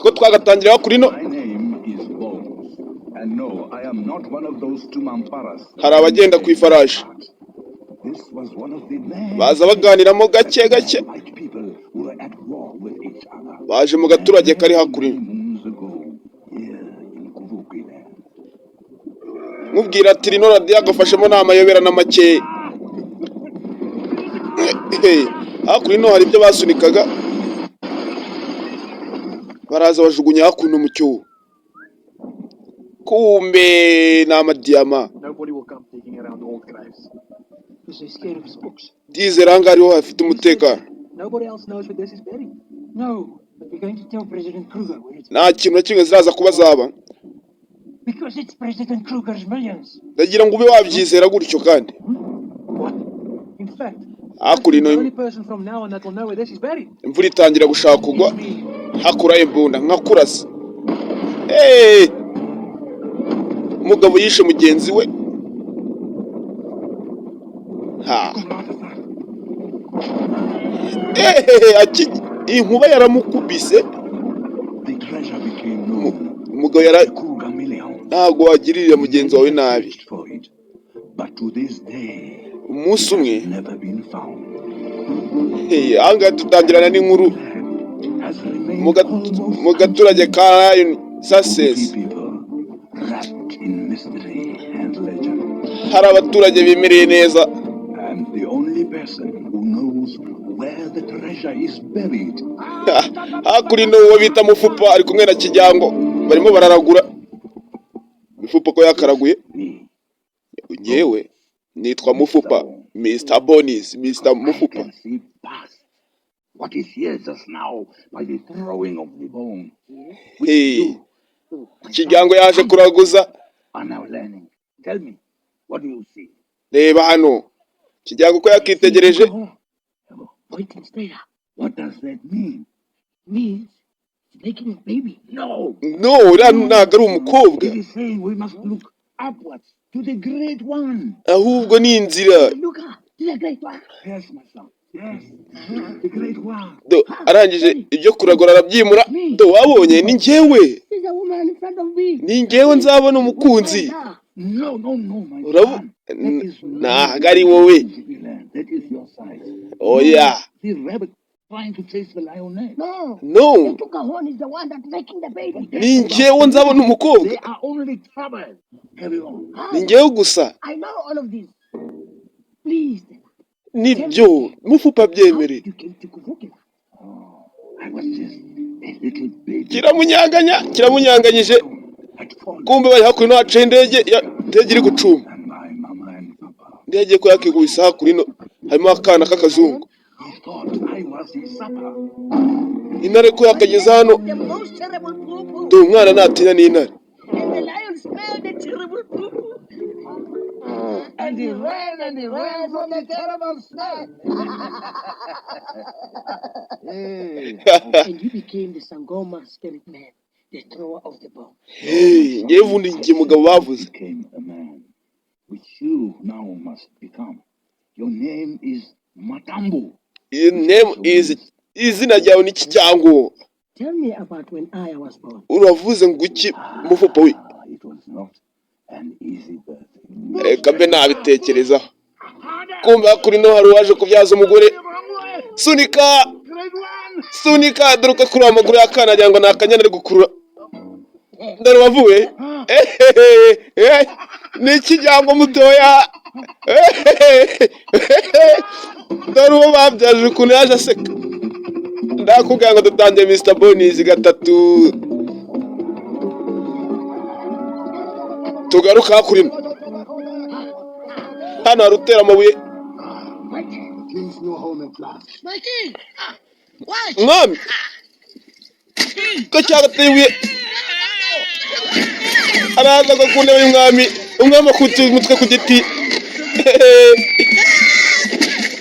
ko twagatangira kuri no. Hari abagenda ku ifarashi baza baganiramo gake gake, baje mu gaturage kari hakurino. Mubwira ati rino radiyo agafashemo n'amayobera na make. Hakurino hari ibyo basunikaga, baraza bajugunya hakuno mu cyobo. Kumbe na amadiyama. Dizeranga ariho hafite umutekano. Nta kintu na kimwe ziraza kuba zaba. Ndagira ngo ube wabyizera gutyo kandi. Hakurino imvura itangira gushaka kugwa, hakura imbunda nka kurasa. Umugabo yishe mugenzi we. Inkuba yaramukubise. Umugabo ntabwo wagirira mugenzi wawe nabi. Umunsi umwe anga tutangirana n'inkuru mu gaturage ka Sussex. Hari abaturage bimereye neza. Hakurino uwo bita Mufupa ari kumwe na Kijyango barimo bararagura. Mufupa ko yakaraguye. Nyewe nitwa Mufupa, Mr. Bonis, Mr. Mufupa. What is here just now by the throwing of the bone? Kijyango yaje kuraguza. Tell me, what do you see? Reba hano. Kijyango ko yakitegereje. What does that mean? Means making a baby. No. No, ntabwo ari umukobwa. It is saying we must look upwards to the great one. Ahubwo ni inzira. Look up to the great one. Yes, my son. Yes. The great one. Do arangije ibyo kuragura arabyimura. Do wabonye ni njyewe. There's a woman in front of me. Ni njyewe nzabona umukunzi. No, my son. Ntabwo ari wowe. That is your size. Oh yeah. The rabbit trying to chase the lioness. No. The Tukahon is the one that's making the baby. Ni njyewe nzabona umukobwa. They are only trouble. Everyone. Ni njyewe gusa. I know all of this. Please. Nibyo Mufupa byemere. Kiramunyanganyije. Kumbe bari hakurino haca indege iri gucuma. Ndege ko yakigubisa hakurino harimo akana k'akazungu. Intare ko yakageza hano. Do umwana natinya n'intare. And he ran from the terrible snake. And you became the Sangoma spirit man, the thrower of the bone. Ngevundi ngiye mugabo bavuze. Became a man, which you now must become. Your name is Matambo. Your name is izina ryawe ni Kijyango. Tell me about when I was born. Uravuze nguki Mufupa we? It was not an easy birth. Reka mbe nabitekerezaho. Kumbe hakurino hari waje kubyaza umugore. Sunika duruka kuri amaguru y'akana agira ngo nakanyana ari gukurura. Ndari wavuye? Ni Kijyango mutoya. Ndari uwo babyaje ukuntu yaje aseka. Ndakubwira ngo dutangiye Mr. Bonis gatatu. Tugaruka hakurino. Hano hari utera amabuye. Mwami ko cyagateye ibuye. Araza ko ku ntebe y'umwami. Umwami akutuye umutwe ku giti.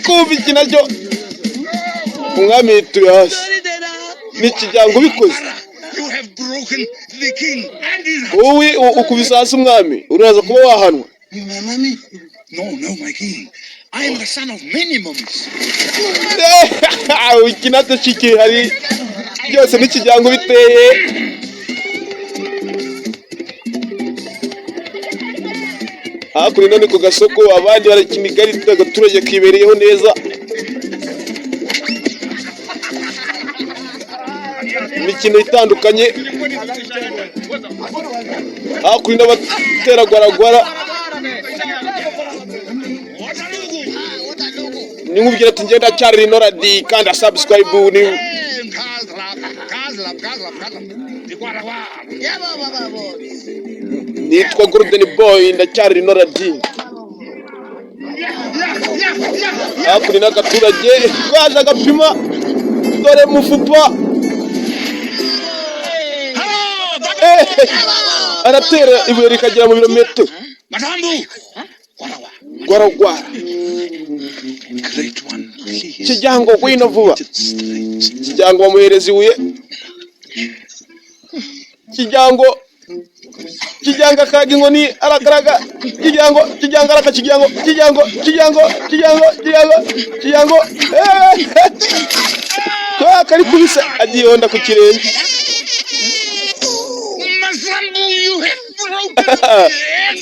Kumva iki nacyo. Umwami yituye hasi. Ni Kijyango ubikoze. Wowe ukubisa hasi umwami. Uraza kuba wahanwa. No, my king. I am the son of many mummies. Ukinato chiki hari byose n'ikijyango biteye. Hakurya ni ku gasoko, abandi barakina ikarita, abaturage kibereyeho neza. Imikino itandukanye, hakurya n'abatera gwaragwara. Nimubwira ati ngenda cyari Rinoradi kandi subscribe ni nitwa Golden Boy ndacyari Rinoradi. Hakurya n'agaturage kaje agapima, dore mufupa aratera ibuye rikagera mu birometero. Gwaragwara kijyango gwino vuba, kijyango bamuhereza ibuye, kijyango akaga inkoni arakaraga, kijyango araka kijyango kari kubisa agiye honda ku kirenge.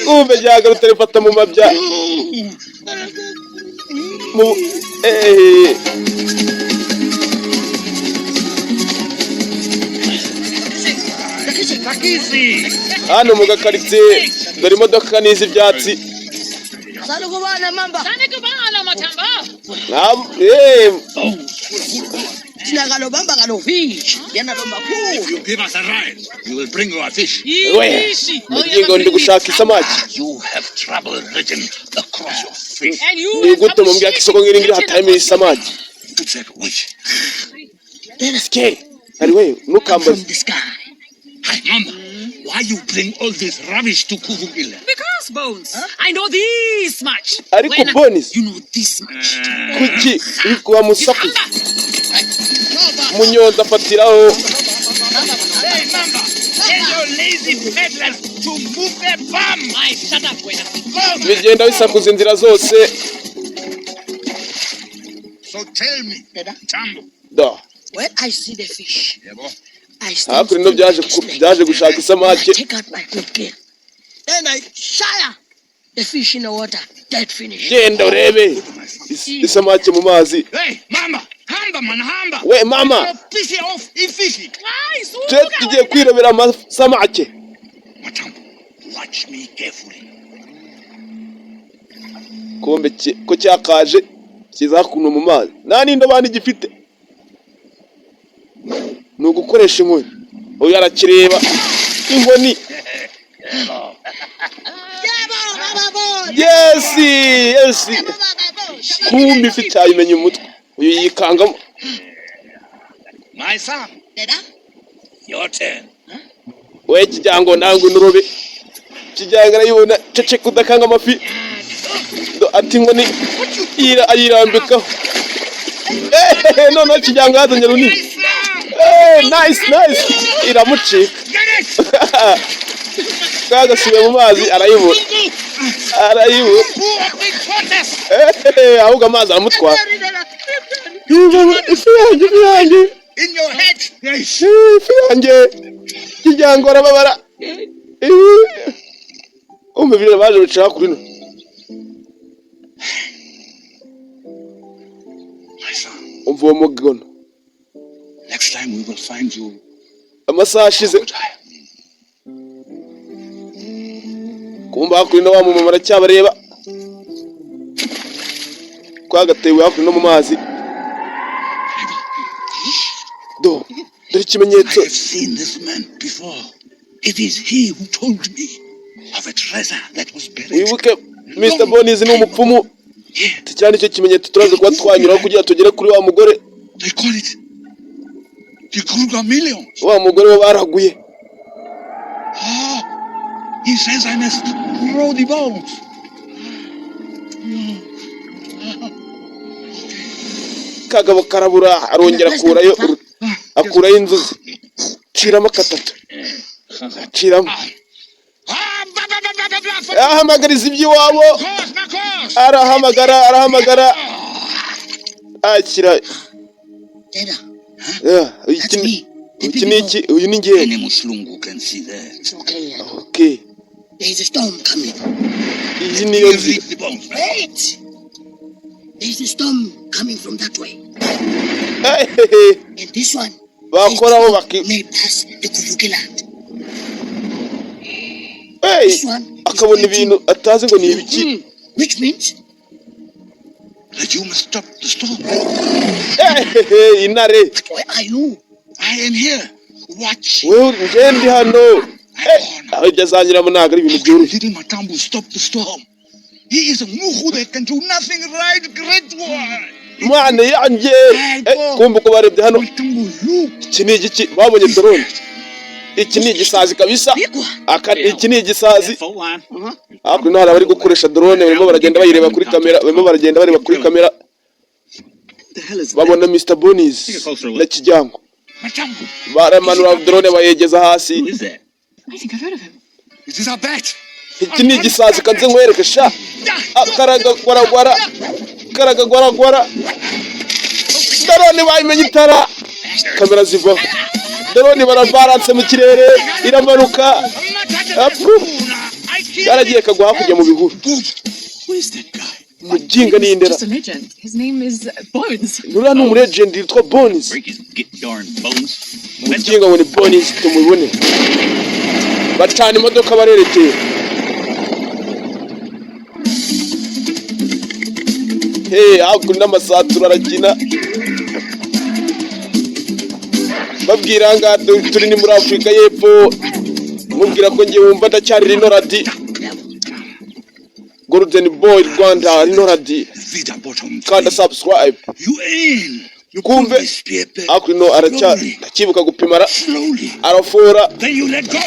Kumbe jyagarutse rifata mu mabya hano mu gakaritsiye dore imodoka n'izi byatsi. If you give us a ride, we will bring you a fish. Ngiye ndi gushaka isamaki. You have trouble written across your face. Ni gute mu mbya kisoko ngiringira hatayime isamaki. It's that witch. Deske. Ari we nukambaza. Hi mama, why you bring all this rubbish to Kuvungila? Because Bones, I know this much. Ariko Bones, You know this much. kuki ikuwa musaku. Munyoza fatiraho. Hey mama, tell your lazy peddlers to move their bum. I shut up, Buena. Bigenda bisakuza inzira zose. So tell me, Tambo. Da. When I see the fish, Yebo. I stand Hakurya no byaje gushaka isamaki. take out my hook again. Then I shire the fish in the water. Dead finish. Genda urebe isamaki mu mazi. Hey mama, hamba man hamba. We mama, Piss it off, ifiki. tugiye kwirebera amasamaki. Matambo, watch me carefully. Kombe ko cyakaje kiza kuno mu mazi. Nta n'indobani gifite. Ni ugukoresha inkoni. Uyu arakireba inkoni. Yes. Kumbi ifite ayimenye umutwe. Uyu yikangamo. My son, your turn. We kijyango nangwe nurobe. Kijyango arayibona cece kudakanga amafi. Ati inkoni ayirambikaho. No kijyango yazanye runini. Nice. Iramucika. Kagasubiye mu mazi arayibura. Ahubwo amazi aramutwara. Ifi yanjye. In your head. Yes. Ifi yanjye. Kijyango arababara. Umubiri baje bicara kuri no. My son, Umva uwo mugono. next time we will find you. Amasaha ashize. Kumba hakurya no wa mumama aracyabareba. Kwagatewe hakurya no mu mazi. Dore ikimenyetso. I have seen this man before. It is he who told me of a treasure that was buried. Wibuke Mr. Bonis ni umupfumu. Cyane cyo kimenyetso turaze kuba twanyuraho kugira tugere kuri wa mugore. They call it the Kruger Million. Wa mugore we baraguye. He says I must throw the bones. Kagabo karabura arongera akurayo inzuzi. Ciramo katatu. Ciramo. Ahamagariza iby'iwabo. Arahamagara. Akira. Dada, Iki iki ni iki uyu ni ngiye Any Muslungu can see that. It's okay. okay There's a storm coming. iyi niyo You nzira reach the bones. Wait! There's a storm coming from that way. And this one bakoraho may pass the Kuvuki land. hey This one is akabona ibintu atazi ngo ni ibiki which means That you must stop the storm. intare where are you? I am here. Watch. wewe nje ndi hano aho ibyo azanyuramo ntabwo ari ibintu byoroshye Little Matambu stop the storm. He is a muhu that can do nothing right, great one. mwana yanjye kumva uko barebye hano Matambu, look. iki ni igiki babonye drone iki ni igisazi kabisa iki ni igisazi Full line. hakuno hari abari gukoresha drone barimo baragenda bayireba kuri kamera barimo baragenda bareba kuri kamera The hell is babona Mr. Bonis na Kijyango Matambu. baramanura drone bayegeza hasi Who is that? I think I've heard of him. It is a bat. iki ni igisazi kanze nkwereke sha karagagwaragwara drone bayimenye itara kamera zivaho drone barabaranse mu kirere iramanuka yaragiye kagwa hakurya mu bihuru Who is that guy? mujinga ni indera Just a legend. His name is Bones. nuriya ni umulegend yitwa Bonis Break his get darn bones. mujinga ngo ni Bonis tumubone bacana imodoka barerekeye hakuno n'amasatura arakina babwira ngaha turi ni muri Afurika y'Epfo mubwira ko ngiye wumva ndacyari rino radi Golden Boy Rwanda rino radi Vida bottom. kanda subscribe You in. You Kumbe. pull this spear back. hakuno aracyibuka gupimara Slowly. arafora Then you let go.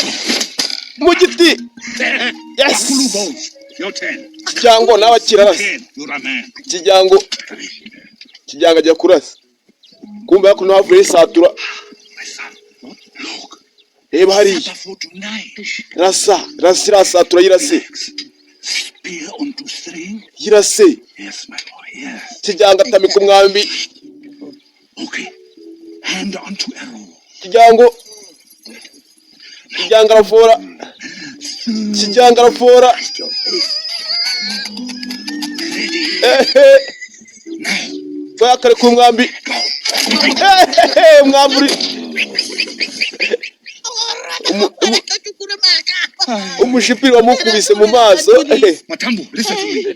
mu giti There. yes Kulu bones. Your turn. Kijyango nawe akirarasa You're a man. Kijyango ajya kurasa kumbe hakuno havuye isatura My son. Look. reba hariya Father for tonight. rasa irasatura yirase Spear onto string. yirase Yes, my boy. Yes. Kijyango atamika umwambi Okay. Hand onto arrow. Kijyango arafora Kijyango arafora Ready. bayakare ku mwambi umwambi uri umushipiri wamukubise mu maso Matambu, listen to me.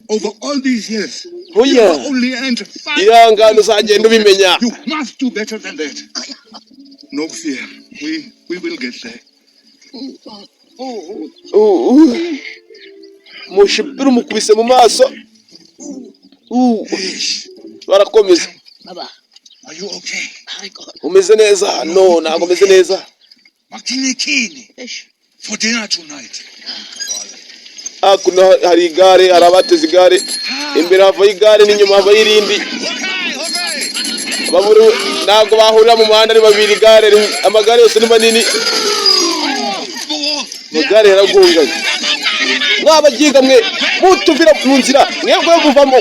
Over all these years, Oh, you yeah. have only earned 5. ihangane uzagenda ubimenya You must do better than that. No fear. We will get there. umushipiri umukubise mu maso Ish. barakomeza Baba, Are you okay? I got umeze neza no ntabwo umeze neza Makinikini fish. for dinner tonight. hakuno hari igare hari abateze igare imbere havaho igare n'inyuma havaho irindi ntabwo bahurira mu muhanda ari babiri igare amagare yose ni manini amagare yaragonganye mwabaginga mwe mutuvira mu nzira mwebwe muvamo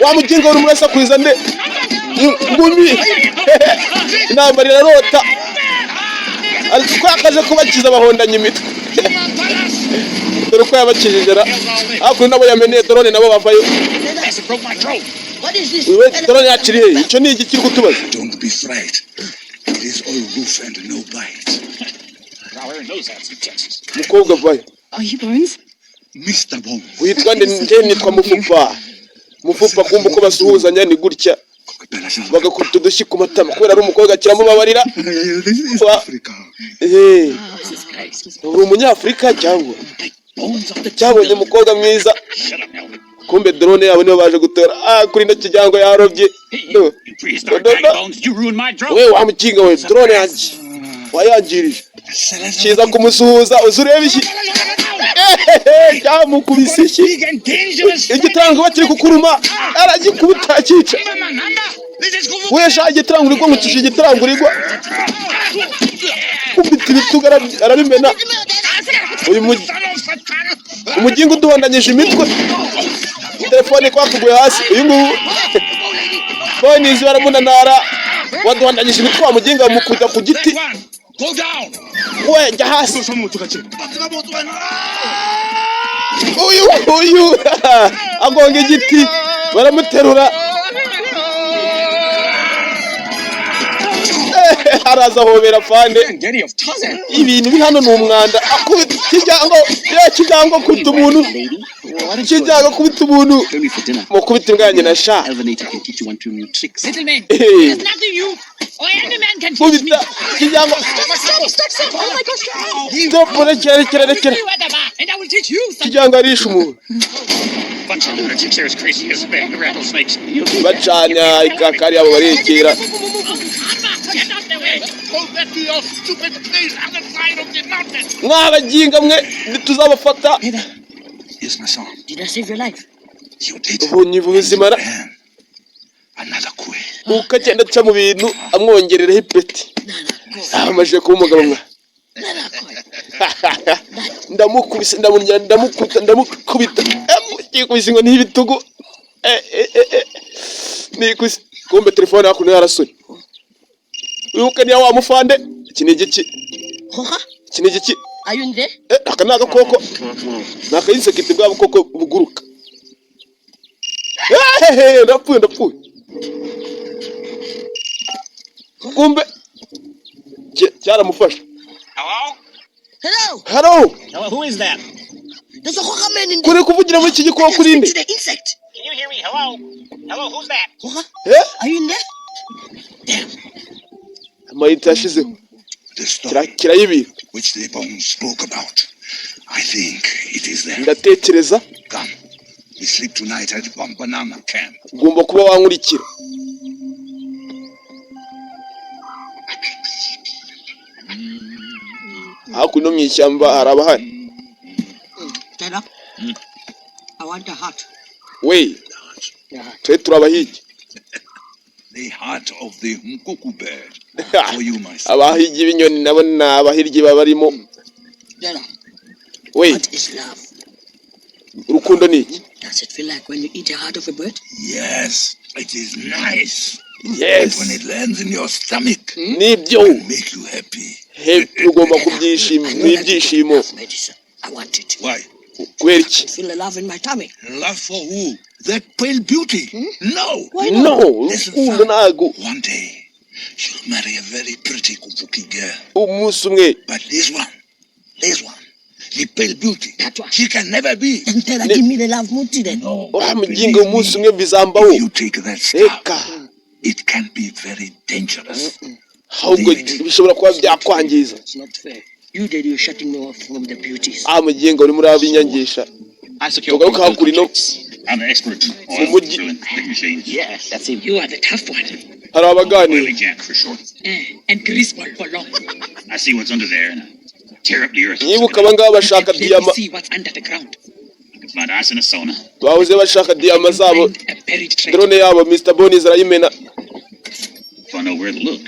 wamuginga uri murasakuriza nde ngumi inama rirarota twakaje kubakiza abahondanye imitwe dore ko yabakijije hakuno nabo yameneye drone nabo bavayo Broke my throat. What is this? we drone yakiriye icyo ni iki kiri kutubaza Don't be frightened. It is all roof and no bite. Now wearing those hats in Texas. mukobwa vayo Are you Bones? Mr. Bones. witwa nde nitwa mufupa kumva uko basuhuzanya ni gutya bagakubita udushyi ku matama kubera ari umukobwa kiramubabarira This is Wa- Africa. Jesus Christ. uri umunyafurika cyangwa Bones of the cyabonye umukobwa mwiza Shut up, Melvin. kumbe drone yabo nibo baje gutora kuri ino Kijyango yarobye You prehistoric bones. You ruined my drone. we wamukinga we drone yanjye wayangirije kiza kumusuhuza uzi ureba iki cyamukubise iki Big and dangerous. igitango kiri kukuruma aragikubita cyica wesha igitango urigwa nkukije igitango urigwa kubita ibitugu arabimena uyu umugingo uduhondanyije imitwe telefone kwakuguye hasi uyu nguyu Bonis baramunanara waduhandagije imitwa muginga mukubita ku giti. That one. Go down. We njya hasi. Uyu agonga igiti baramuterura. Araza hobera fande. Daddy of Tarzan. Ibintu bi hano n'umwanda akubita kijyango kubita umuntu. Kijyango kubita umuntu. Mukubita inganye na sha. Elvenator can teach you 1 2 new tricks. Gentlemen, there's nothing you or any man can teach me. Kubita kijyango. Stop. Oh my gosh. Stop rekera. And I will teach you something. Kijyango arisha umuntu. Bunch of lunatics are as crazy as a bag of rattlesnakes. Bacanya ikakari abo barekera. Get out the way. Hold that to your stupid face on the side of the mountain. Mwabaginga mwe tuzabafata. Yes, my son. Did I save your life? You did. Ubunyivu buzima And another queen. ukagenda aca mu bintu amwongerereho ipeti. Amaje kuba umugabo mwa. Ndamukubise ndamukubita. Ndikubise ngo n'ibitugu. Nikubise kumbe telefone yako yarasoni. Uyuka niya wa mufande kinigiki. Hoha? Kinigiki. Are you in there? Aka nagakoko. Nakayisekete bwa bukoko buguruka. Ndapfuye. Kumbe cyaramufasha. Hello? Hello. Hello, who is that? There's a hoha man in there. Kuri kuvugira muri iki gikoko kurinde. The insect. Can you hear me? Hello? Hello, who's that? Hoha? Are you in there? Damn. Amayita yashizeho. The story Kirayibi. which the bones spoke about. I think it is there. Ndatekereza Come. We sleep tonight at Bambanana camp. ugomba kuba wankurikira. Hakuno mu ishyamba harabahari. Stand up. I want the heart. We twe turabahigi. The heart of the Mkuku bird. For you, my son. Abahigi b'inyoni nabo n'abahiryi babarimo. Dada, We what is love? urukundo ni iki? Does it feel like when you eat a heart of a bird? Yes, it is nice. Yes. When it lands in your stomach, Nibyo. make you happy. Ugomba kubyishima n'ibyishimo. Medicine. I want it. Why? Kubera iki? I feel the love in my tummy. Love for who? That pale beauty? No. Why not? No, urukundo ntago. One day, you'll marry a very pretty Kupuki girl. Umunsi umwe But this one, the pale beauty, That one. she can never be. And tell her, give me the love muti then. uramuginga umunsi umwe bizambaho. If you take that step, Eka it can be very dangerous. ahubwo bishobora kuba byakwangiza. It's not fair. You did, you're shutting me off from the beauties. Muginga uri muri abinyangisha. I secure Tugaruka hakuri no I'm the expert. Umugi- Drilling big machines. Yes, that's him. You are the tough one. hari abaganira. Oily Jack for short. And Griswold for long. I see what's under there and I tear up the earth. Nibuka abangaba bashaka Let me diyama. see what's under the ground. I can find ice in a sauna. Bahoze bashaka diyama zabo. Find a buried treasure. Drone yabo Mr. Bonis arayimena. If I know where to look.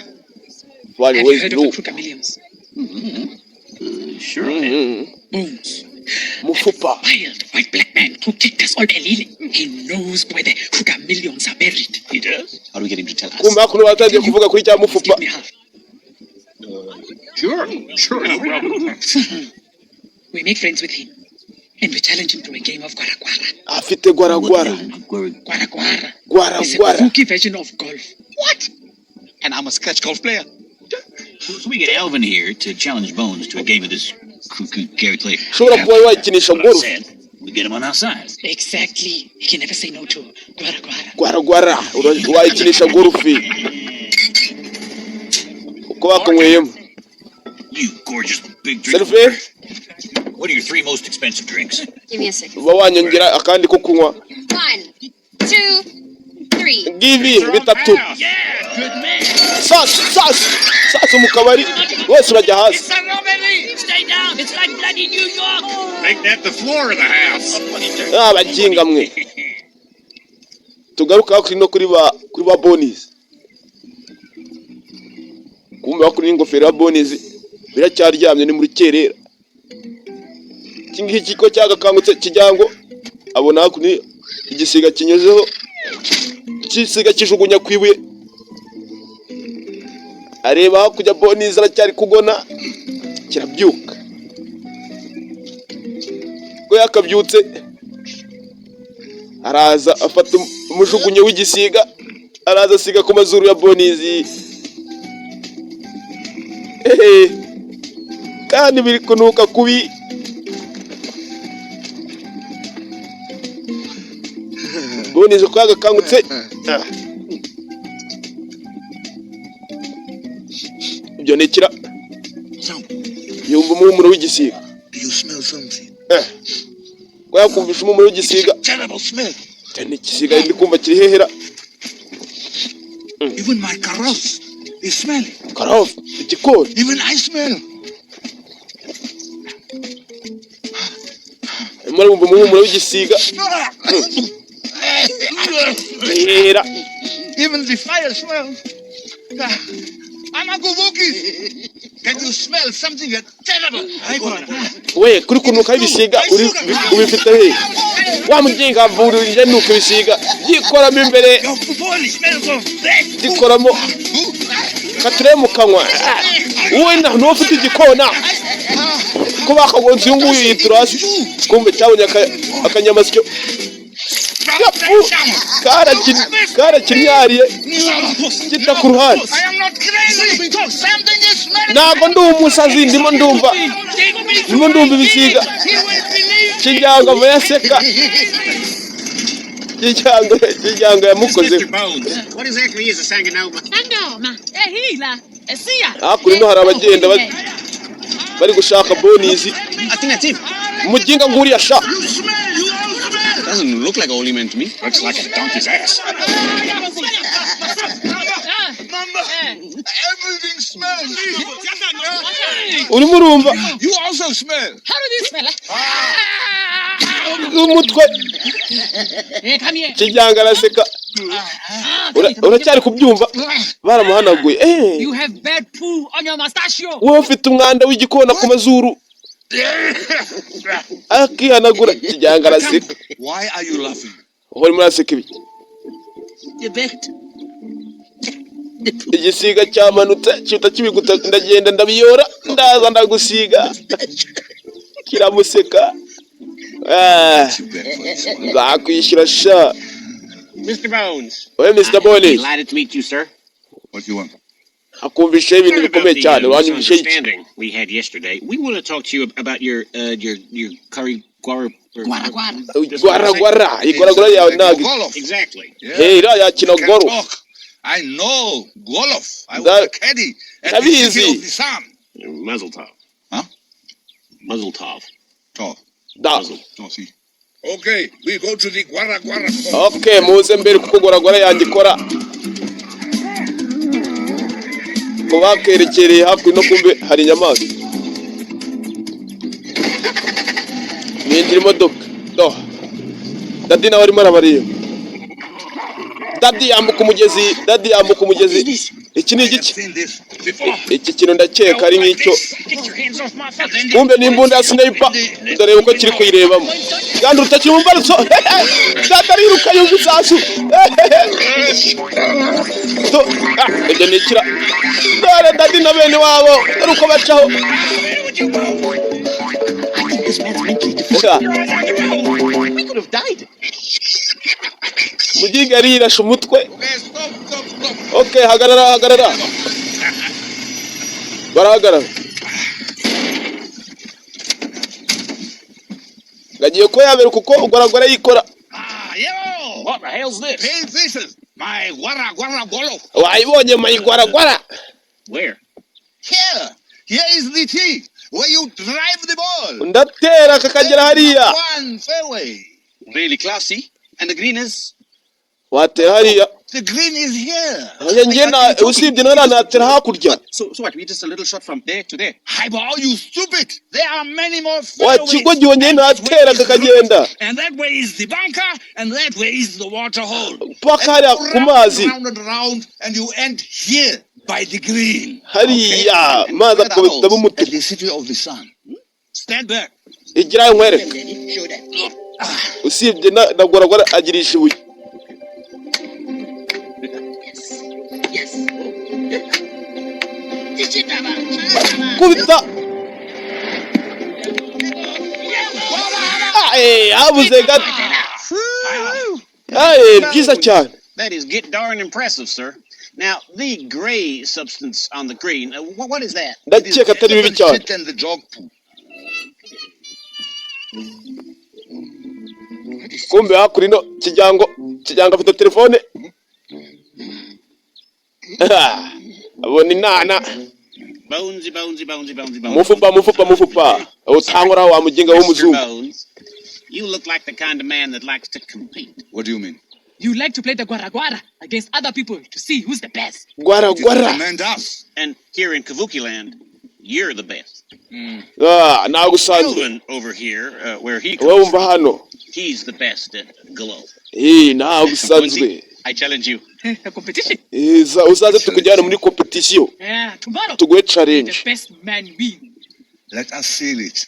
Wale Have you wezi heard of no. the Kruger Millions? Sure. I have. Bones. Mufupa. Wild white black man who kicked us all Elile. He knows where the Kruger Millions are buried. He does? How do we get him to tell us? Kumbe hakuno batangiye kuvuga kuri cya mufupa. Give me half. Sure. No problem. We make friends with him. And we challenge him to a game of Gwara Gwara. Afite gwaragwara. Gwara Gwara is a Gwaragwara. kooky version of golf. What? And I'm a scratch golf player. So we get Alvin here to challenge Bones to a game of this cuckoo Gary play. Ushobora kuba wakinisha That's what I golf. said. We get him on our side. Exactly. He can never say no to Gwara Gwara. Gwaragwara. Wakinisha golf. Uko bakanyweyemo. You gorgeous big drink. Selfie. What are your 3 most expensive drinks? Give me a second. Uba wanyongera akandi ko kunywa. 1, 2, 3. Givi bitatu. Yeah, good man. Sasa mu kabari bose bajya hasi. It's a robbery! Stay down! It's like bloody New York! Make that the floor of the house. Abaginga mwe. Tugaruka kuri no kuri ba Bonis. Kumbe bakuri ingofero ya Bonis biracyaryamye ni muri kerera. Kingi kiko cyagakangutse kijyango abona hakuni igisiga kinyezeho kisiga kijugunya kwibuye areba hakurya Bonizi aracyari kugona kirabyuka ko yakabyutse araza afata umujugunye w'igisiga araza asiga ku mazuru ya Bonizi kandi biri kunuka kubi Bonizi ko yagakangutse ibyo nekira yumva umuhumuro w'igisiga. Do you smell something? Ko yakumvisha umuhumuro w'igisiga. Terrible smell. Cyane igisiga ndi kumva kiri hehera. Even my carrots is smelling. Karov, igikoni. Even I smell. Muri umva umuhumuro w'igisiga. Hehera. Even the fire smells. Amakuvuki. Can you smell something terrible? We kuri kunuka ibisiga uri ubifite he? Wa muginga mvurije nuko ibisiga yikoramo imbere. Gikoramo kature mu kanwa. Wowe nta ufite igikona. Ko bakagonze uyu nguyu yiturasi. Kumbe cyabonye akanyamasyo. Kara kinyariye kita ku ruhande. Ntabwo ndi umusazi ndimo ndumva ibisiga. Kijyanga mayaseka. Kijyanga yamukoze. What exactly is a Sanganoma? Sangoma. Hila. Esia. Kuri no hari abagenda bari gushaka Bonizi. I think that's him. Umuginga nguriya sha. Doesn't look like a holy man to me. Looks like a donkey's ass. Mama, everything smells. Urimo urumva? You also smell. How do you smell? Umutwe. Come here. Kijyanga araseka. Uracyari kubyumva? Baramuhanaguye. You have bad poo on your mustachio. Wowe ufite umwanda w'igikona ku mazuru. Akihanagura kijyanga araseka. Why are you laughing? Uhora muraseka ibiki? The bed. Igisiga cyamanutse cyita kibiguta ndagenda ndabiyora ndaza ndagusiga. Kiramuseka. Zakwishyura sha. Mr. Bones. Oye Mr. Bones. Delighted to meet you, sir. What do you want? Akumvisha ibintu bikomeye cyane wanyumvisha iki? Misunderstanding we had yesterday. We want to talk to you about your curry guara. Igwara yawe nagi. Golof. Exactly. Hey, ira ya kinogoro. I know Golof. I was a caddy at the City of the Sun. Mazel tov. Huh? Mazel tov. Tov. Da. Tov, see. Okay, we go to the Guara. Okay, muze mbere kuko gwara yanjye ikora. Ko bakerekereye hafi no kumbe hari inyamaswa. Ninjira imodoka. Dadi nawe arimo arabareba. Dadi yambuka umugezi. Iki ni igiki? Iki kintu ndakeka ari nk'icyo. Kumbe ni imbunda ya sniper. Dore uko kiri kuyirebamo. Kandi utakimumva ruso. Dadi ariruka yumva isasu. Ibyo ni ikira. Dore Dadi na bene wabo. Dore uko bacaho. We could have died. Mugiga rirashe umutwe. Okay, stop. Okay, hagarara. Barahagarara. Gagiye ko yabera kuko ugoragora yikora. Yo! What the hell's this? Pale faces. My Guara Golof. Wayibonye mayigwaragwara. Where? Here is the tee where you drive the ball. Ndatera kakagera hariya. One fairway. Really classy. And the green is? Watera hariya. The green is here. Ngena usibye naranatera hakurya. So what? We just a little shot from there to there. Highball, you stupid. There are many more Wakigo gihonye natera kakagenda. And that way is the bunker, and that way is the water hole. Paka hariya ku mazi. Round and round, and you end here by the green. Hariya mazi akubita bumutu. At the City of the Sun. Stand back. Igira nkwereka. Daddy, show that. Usibye nagoragora agirisha ibuye. Yes. kubita habuze gato byiza cyane. That is get darn impressive, sir. Now, the gray substance on the green, what is that? Ndakeka atari bibi cyane. Shit and the dog poo. Kumbe hakurino kijyango afite telefone abona inana Bonesy. mufupa utangora wa muginga w'umuzungu. Bones, you look like the kind of man that likes to compete. What do you mean? You like to play the guara against other people to see who's the best. Gwara Command us. And here in Kavuki land, you're the best. nagusanzwe Elvin over here, where he wowe comes umva from, hano he's the best at glow. nagusanzwe I challenge you. A competition. uzaze tukujyana muri competition Yeah, tomorrow. tuguhe The challenge. best man win. Let us seal it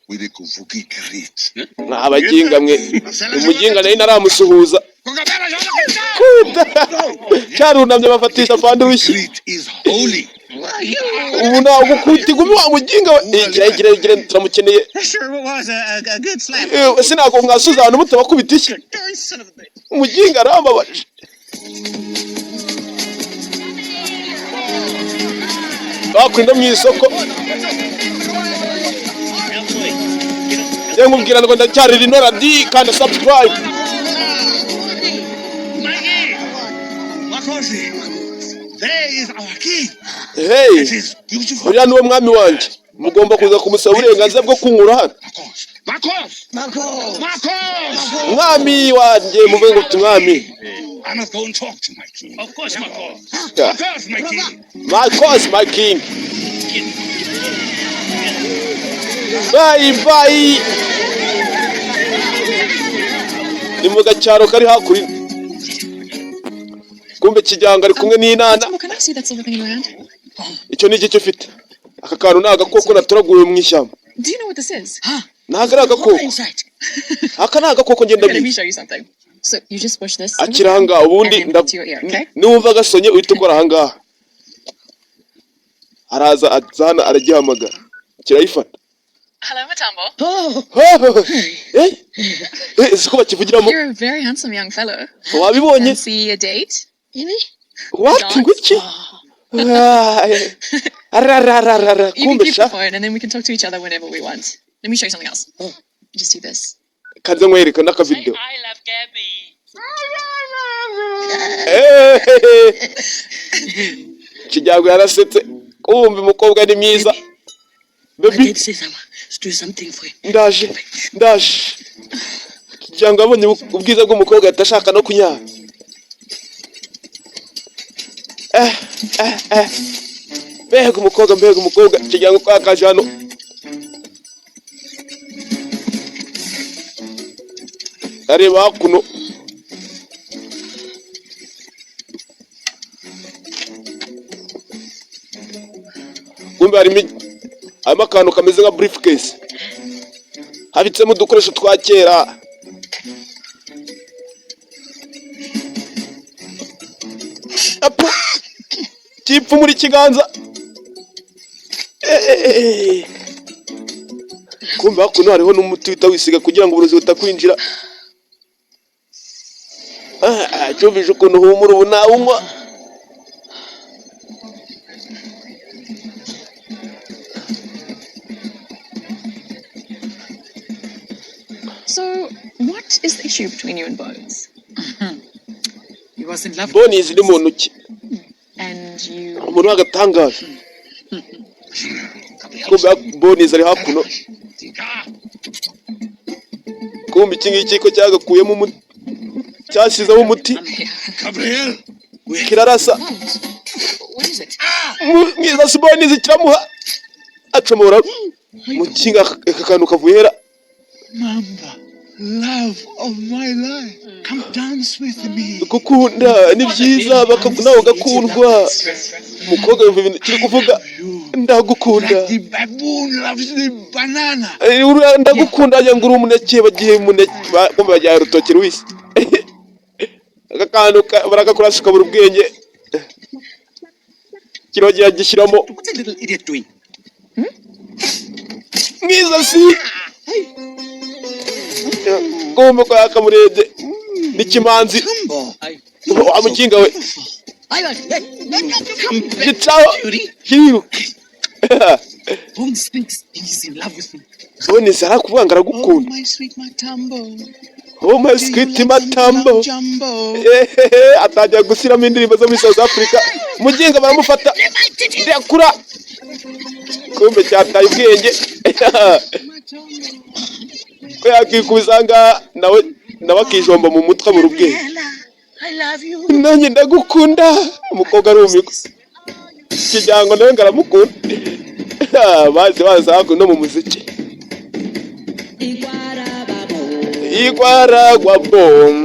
with the Kuvuki Great. Abaginga mwe umuginga nayo naramusuhuza cyarunamye bafatisha pande w'ishyi. Great is holy. Ubu ntabwo kutigumi wa muginga gira turamukeneye. Sure was a good slap. Sinako mwasuza abantu mutabakubita ishyi. Darn son of a bitch. Umuginga arambabaje. Bakwinda mu isoko nkubwira ngo ndacyari rino radi kandi subscribe. Makosi. There is our king. Hey, It is beautiful. uriya niwe mwami wanjye, mugomba kuza kumusaba uburenganzira bwo kunkura hano. Marcos. Mwami wanjye muvuge ngo tumwami. I must go and talk to my king. Of course, Marco. Marcos, my king. My king. Bye. Ni mu gacyaro kari hakurya. Kumbe kijyanga ari kumwe n'inana. Can I see that silver thing around? Icyo ni icyo ufite. Aka kantu ni agakoko naturaguye mu ishyamba. Do you know what this is? Ntabwo ari agakoko. Aka ni agakoko ngenda Let me bizi. show you something. So you just push this Akiri ahangaha ubundi and then put to your ear, okay? niwumva agasonye uhita ukora ahangaha. Araza azana aragihamagara. Kirayifata. Hello, Matambo. Siko bakivugiramo. You're a very handsome young fellow. Wabibonye? See a date? What? Ngwiki? Ararararara. You can Kumbe keep sha. the phone and then we can talk to each other whenever we want. Let me show you something else. Just do this. Kanze nkwereka n'akavideo. I love Gabby. Kijyago yarasetse. Kumbe umukobwa ni mwiza. Baby, Do something for you. ndaje. Kijyago abonye ubwiza bw'umukobwa atashaka no kunyara. Mbega umukobwa kijyango kwakaje hano. Areba hakuno. Kumbe harimo akantu kameze nka briefcase. Habitsemo udukoresho twa kera. Kipfu muri kiganza. Kumbe hakuno hariho n'umuti wita wisiga kugira ngo uburozi butakwinjira. Cyumvise ukuntu humura ubu nawunywa. So, what is the issue between you and Bones? He was in love. Boni ziri mu ntoki. And you... Umuntu w'agatangaje. Kumbe Boni zari hakuno. Kumbe iki ngiki ko cyagakuyemo umuti. Cyasizemo umuti. Gabriel. Kirarasa. What is it? Mwiza Boni zikiramuha. Acomora mu kinga akakantu kavuhera. Mamba, love of my life. Come dance with me. Gukunda ni byiza nawe gakundwa. Umukobwa yumva ibintu kiri kuvuga. Ndagukunda. The baboon loves the banana. Ndagukunda ngo uri umuneke bagiye umuneke kumbe bajya rutoki Luis. Akakantu barakakurasuka buri ubwenge. kirogera gishyiramo What's that little idiot doing? mwiza si kumbe ko yakamurebye n'ikimanzi wa mukinga we I was. gitaho hiru Bones thinks he's in love with me. Boni zara kuvuga ngo aragukunda My sweet Matambo. oh my sweet Matambo Jumbo. atajya gushyiramo indirimbo zo muri South Africa muginga baramufata ndakura kumbe cyataye ubwenge ko yakikubizanga nawe akijomba mu mutwe mu rubwenge I love you. nanjye ndagukunda umukobwa arumiko kijyango nawe ngaramukunda baza no mu muziki Igwara bom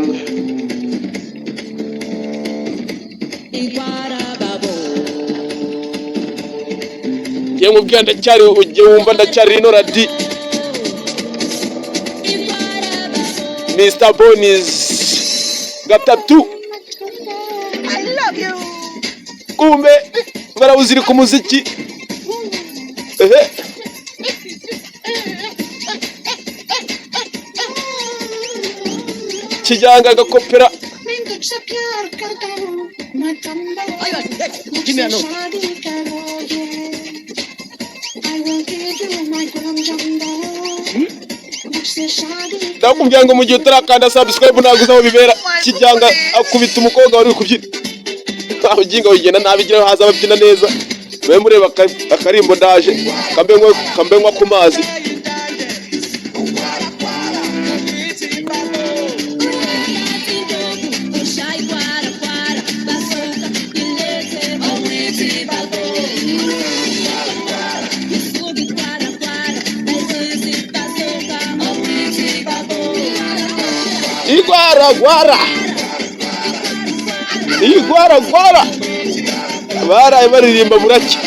ye mubwira ndacyari ujye wumva ndacyari rino radi Mr. Bonis gatatu I love you. kumbe barawuzirika umuziki kijyanga agakopera Give me a note. ndakubwira ngo mu gihe utarakanda subscribe ntabwo uzaho bibera kijyanga akubita umukobwa wari kubyina uginga wigenda nabigiraho haza ababyina neza we mureba akarimbo ndaje kambenywa ku mazi igwara baraye baririmba burake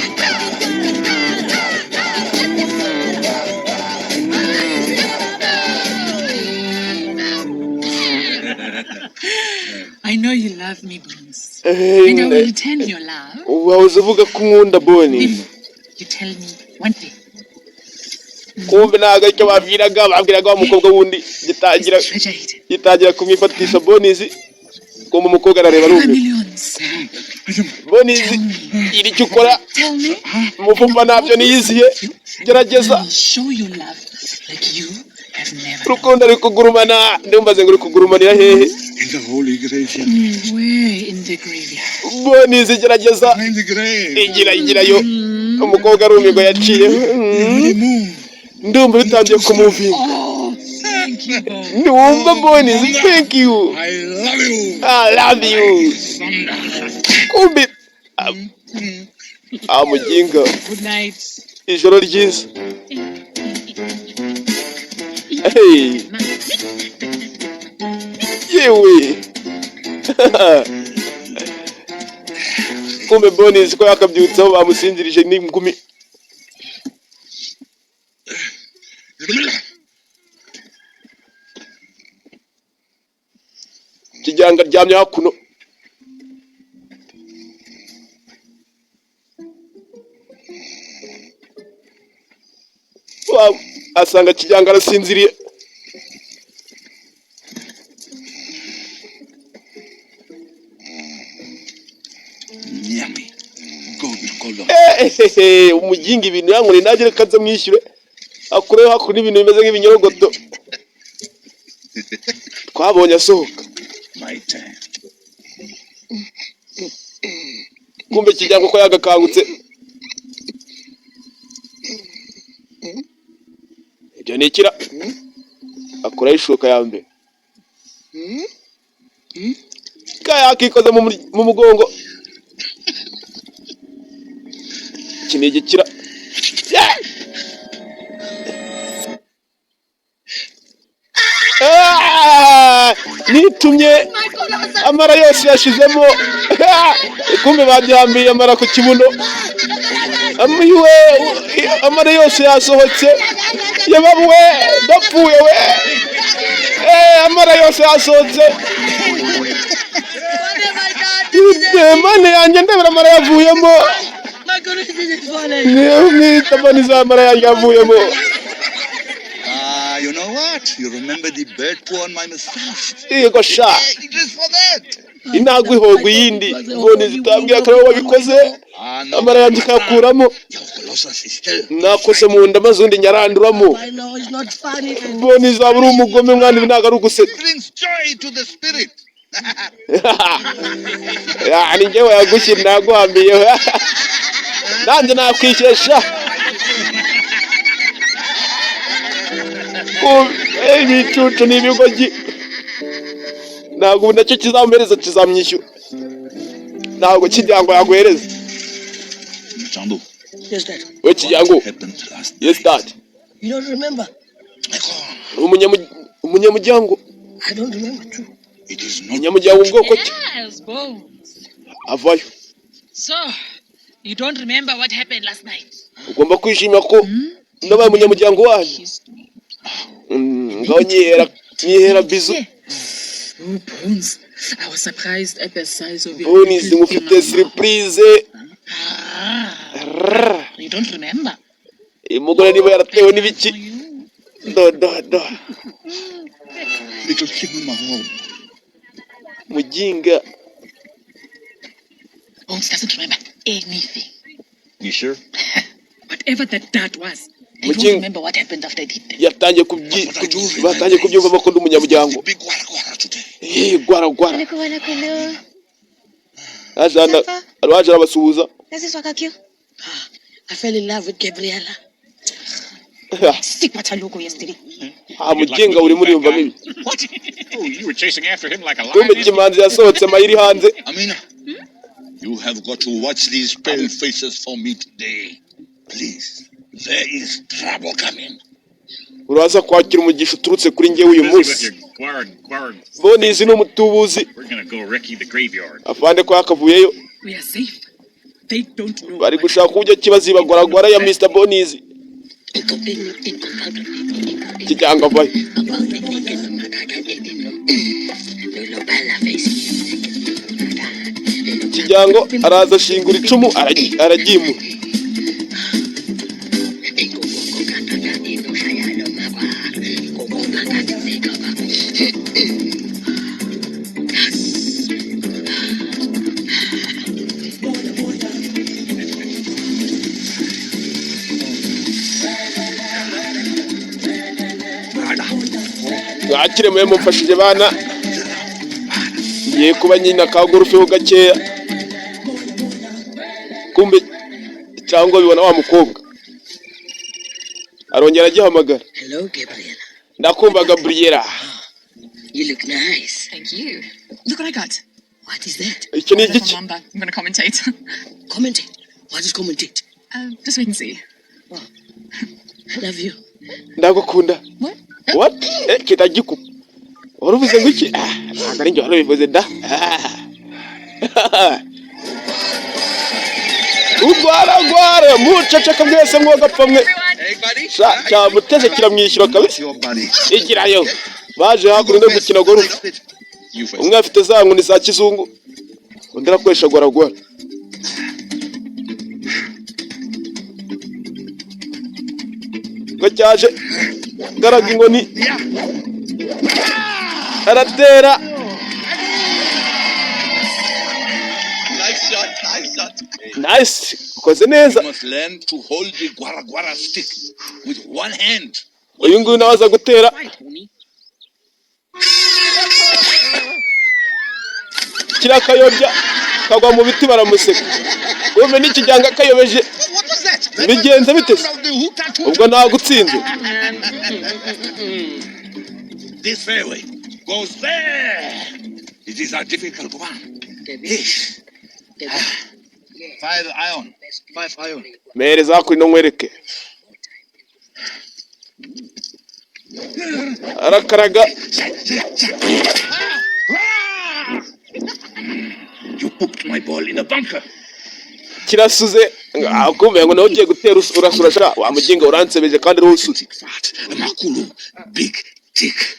I know you love me, Bones. And I will return your love. wahoze uvuga ko nkunda Boni You tell me one thing. kumbe ntago icyo babwiraga wa mukobwa wundi gitangira kumwifatisha Bonizi kumbe umukobwa arareba arumye Bonizi iri cyo ukora muvumba ntabyo niyiziye gerageza rukundo ari kugurumana ndumbaze ngo uri kugurumanira hehe In the holy graveyard. Where in the graveyard? Bonizi gerageza In the grave. igirayo umukobwa arumye ngo yaciye ndumva bitangiye kumuvinga niwumva Bonizi thank you I love you. kumbe muginga Good night. ijoro ryiza hey yewe kumbe Bonizi ko yakabyutsaho bamusinzirije n'ingumi kijyanga ryamye hakuno asanga kijyanga arasinziriye Nyami. Go to Colo. umuginga ibintu yankore nagere kaza mwishyure akureho hakuno ibintu bimeze nk'ibinyorogoto twabonye asohoka My time. kumbe kijyanga ko yagakangutse ibyo ni ikira akuraho ishuka ya mbere yakikoza mu mugongo iki ni igikira nitumye amara yose yashizemo kumbe bagihambiye amara ku kibuno amara yose yasohotse yababuwe ndapfuye we amara yose yasohotse mane yanjye ndebera amara yavuyemo Mwita Bonies amara yavuyemo. You know what? You remember the bird poo on my mustache? Yego sha. It is for that. Inagwa ihogwa yindi. Bonies itambwiye ko wabikoze. Amara yanjye kakuramo. Nakoze mu nda mazundi nyaranduramo. I know it's not funny. Bonies aburi umugome mwana binaga ari uguseka. Brings joy to the spirit. Ya ni ngewe yagushyira naguhambiye. Nanjye nakwikesha. Ibicucu n'ibigogi. Ntabwo nacyo kizampereza kizamyishyura. Ntabwo kijyango yaguhereza. Matambo. Yes, Dad. We kijyango. Yes, Dad. You don't remember? Umunyamuryango. I don't remember too. It is not. Umunyamuryango ubwoko ki? Yes, Bones. Avayo. So, you don't remember what happened last night? Ugomba kwishimira ko nabaye umunyamuryango wanyu. Ngaho nyihera bizu. Oh, Bones. I was surprised at the size of your Bonies mufite surprise. You don't remember? Umugore niba yaratewe n'ibiki. Do. Little kid in my home. Mujinga. Bones doesn't remember anything. You sure? Whatever that dad was, I Mujinga. don't remember what happened after I did them. Yatangiye kubyumva bakunda umunyamuryango. Big guara today. Gwara. Waje arabasuhuza. I fell in love with Gabriella. Stick what I logo yesterday. Mujinga uri muri yumva mibi. What? Oh, you were chasing after him like a Kumbe lion. kimanzi yasohotse mayiri hanze. Amina, you have got to watch these pale faces for me today. Please, there is trouble coming. Uraza kwakira umugisha uturutse kuri ngewe uyu Busy with munsi. your guard. Bonies ni umutubuzi. We're gonna go wrecky the graveyard. Afande ko yakavuyeyo. We are safe. They don't know. Bari gushaka uburyo kibaziba gwara ya Mr. Bonies. Kijyanga avayo. Kijyango araza ashingura icumu aragimu. Mwakire mwe mumfashije bana. Ngiye kuba nyina kagurufeho gakeya. Kumbe cyangwa bibona wa mukobwa. Arongera agihamagara. Hello, Gabriella. Ndakumva Gabriella. You look nice. Thank you. Look what I got. What is that? Iki ni From igiki? Mamba. I'm going to commentate. Commentate. What is commentate? Just wait and see. I love you. Ndagukunda. What? What? Kitagiku. Waruvuze ngo iki? Ntabwo ari njye warabivuze da. Ugwara muceceka mwese mwogapfa mwe. Cyamuteze kiramwishyura kabisa. Igirayo. Baje hakuno no gukina golf. Umwe afite za nkuni za kizungu. Undi arakoresha gwara. Ngo cyaje garaga inkoni. Aratera. Nice. Ukoze neza. You must learn to hold the guara stick with one hand. Uyu nguyu nawe aza gutera. Kirakayobya kagwa mu biti baramuseka. Weme n'ikijyanga kayobeje. Bigenze bite? Ubwo nagutsinze. This fairway goes there. It is a difficult one. Yes. 5 iron. Mereza kuri no nkwereke. Arakaraga. You pooped my ball in a bunker. Kirasuze akumbe ngo nawe ugiye gutera urasura wamuginga uransebeje kandi rusutse. Makulu, big tick.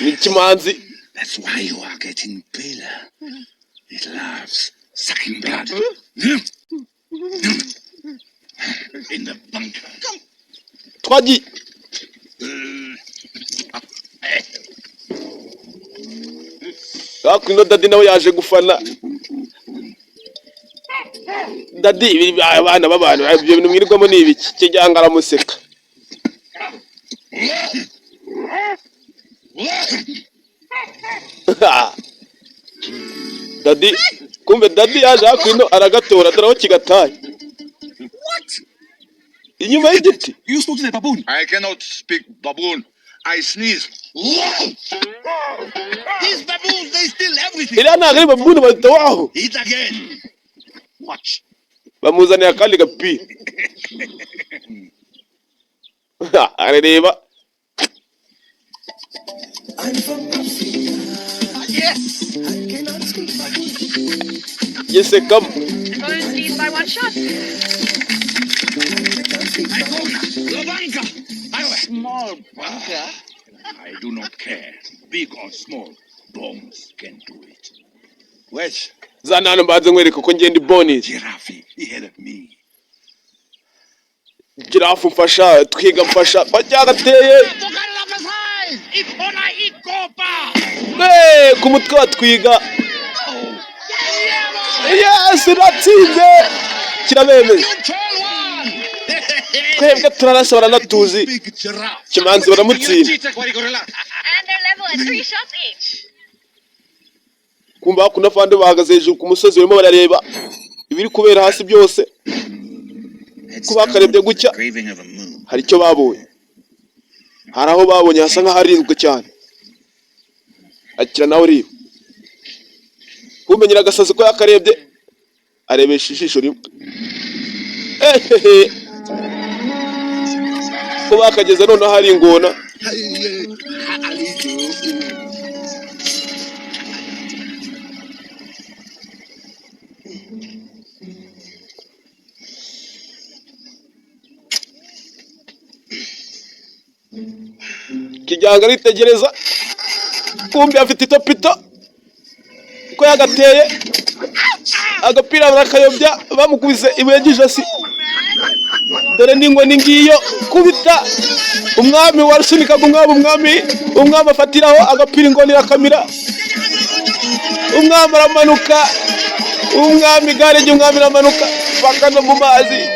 Ni kimanzi. That's why you are getting paler. It loves sucking blood. In the bunker. Twagiye. Hakuno Daddy nawe yaje gufana. Daddy abana b'abantu ibyo bintu mwirirwamo ni ibiki kijyanga aramuseka. Daddy kumbe Daddy yaje hakuno aragatora daraho kigataye. Inyuma y'igiti. You spoke to the baboon. I cannot speak baboon. I sneeze. These baboons, they steal everything. Ila nagari baboon batawaho. Eat again. Watch. Bamuzaniye akandi gapi. Arareba. Yes. Yes, come. Bones lead by one shot. The bunker. Small bunker. I do not care. Big or small, Bones can do it. Wait. Zanano mbaze nkwereka uko ngenda Bones. Giraffe, he helped me. Giraffe mfasha, twiga mfasha. Bajyagateye. Ku mutwe wa twiga. Yes, uratsinze. Kirabemeze. Twebwe turarasa baranatuzi. Kimanzi baramutsinda. And they're level at 3 shots each. Kumva kuna fande bahagaze hejuru ku musozi barimo barareba ibiri kubera hasi byose. Kuba karebye gucya. Hari icyo babonye. Hari aho babonye hasa nka harinzwe cyane. Akira nawe uri. Kumenyera gasazi ko yakarebye. Arebesha ijisho rimwe. Ko bakageze none hari ingona. Kijyanga ritegereza. Kumbi afite itopito. Ko yagateye. Agapira barakayobya bamukubise ibuye ry'ijosi. Dore ningo ningiyo kubita umwami warusunika umwami afatiraho agapira ingoni rakamira. Umwami aramanuka. Umwami gare ry'umwami ramanuka bakano mu mazi.